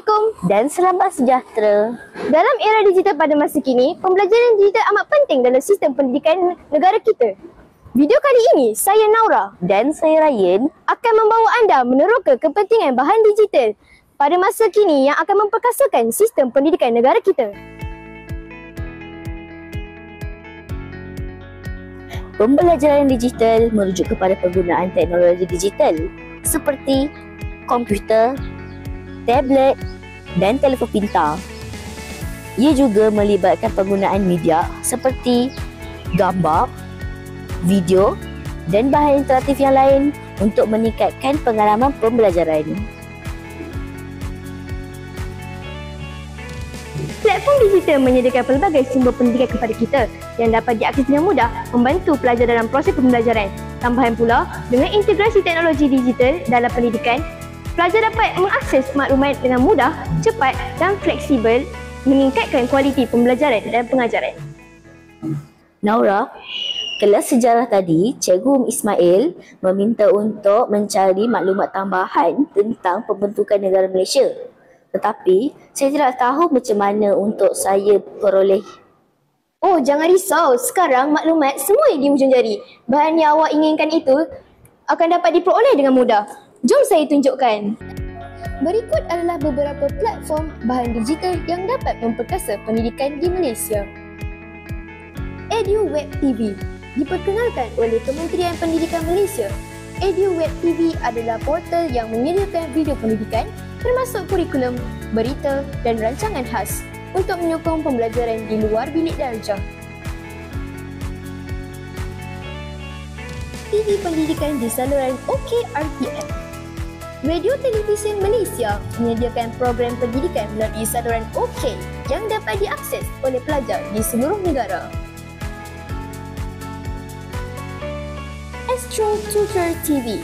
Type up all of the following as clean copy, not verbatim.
Assalamualaikum dan selamat sejahtera. Dalam era digital pada masa kini, pembelajaran digital amat penting dalam sistem pendidikan negara kita. Video kali ini, saya Naura dan saya Ryan akan membawa anda meneroka kepentingan bahan digital pada masa kini yang akan memperkasakan sistem pendidikan negara kita. Pembelajaran digital merujuk kepada penggunaan teknologi digital seperti komputer, tablet dan telefon pintar. Ia juga melibatkan penggunaan media seperti gambar, video dan bahan interaktif yang lain untuk meningkatkan pengalaman pembelajaran. Platform digital menyediakan pelbagai sumber pendidikan kepada kita yang dapat diakses dengan mudah membantu pelajar dalam proses pembelajaran. Tambahan pula, dengan integrasi teknologi digital dalam pendidikan, pelajar dapat mengakses maklumat dengan mudah, cepat dan fleksibel, meningkatkan kualiti pembelajaran dan pengajaran. Naura, kelas sejarah tadi, Cikgu Ismail meminta untuk mencari maklumat tambahan tentang pembentukan negara Malaysia. Tetapi, saya tidak tahu macam mana untuk saya peroleh. Oh, jangan risau. Sekarang maklumat semua di hujung jari. Bahan yang awak inginkan itu akan dapat diperoleh dengan mudah. Jom saya tunjukkan. Berikut adalah beberapa platform bahan digital yang dapat memperkasa pendidikan di Malaysia. EduWeb TV diperkenalkan oleh Kementerian Pendidikan Malaysia. EduWeb TV adalah portal yang menyediakan video pendidikan termasuk kurikulum, berita dan rancangan khas untuk menyokong pembelajaran di luar bilik darjah. TV pendidikan di saluran OKRTM. Radio Televisyen Malaysia menyediakan program pendidikan melalui saluran OK yang dapat diakses oleh pelajar di seluruh negara. Astro Tutor TV.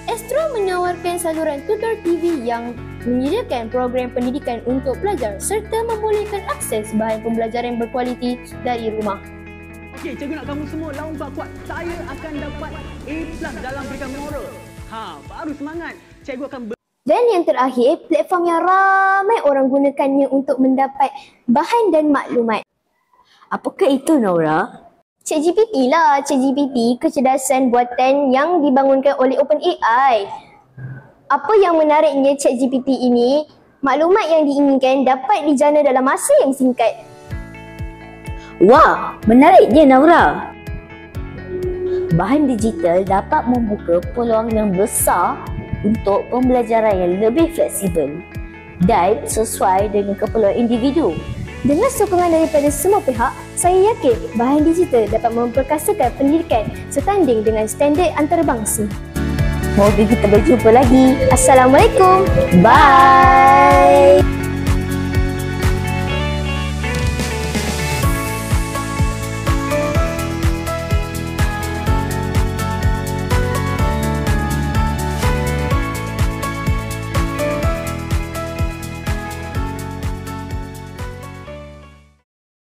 Astro menawarkan saluran tutor TV yang menyediakan program pendidikan untuk pelajar serta membolehkan akses bahan pembelajaran berkualiti dari rumah. Okey, cikgu nak kamu semua lawan kuat-kuat. Saya akan dapat A+ dalam berikan moral. Baru semangat. Cikgu akan Dan yang terakhir, platform yang ramai orang gunakannya untuk mendapat bahan dan maklumat. Apakah itu, Naura? ChatGPT lah. ChatGPT kecerdasan buatan yang dibangunkan oleh OpenAI. Apa yang menariknya ChatGPT ini, maklumat yang diinginkan dapat dijana dalam masa yang singkat. Wah, menariknya Naura. Bahan digital dapat membuka peluang yang besar untuk pembelajaran yang lebih fleksibel dan sesuai dengan keperluan individu. Dengan sokongan daripada semua pihak, saya yakin bahan digital dapat memperkasakan pendidikan setanding dengan standard antarabangsa. Moga kita berjumpa lagi. Assalamualaikum. Bye.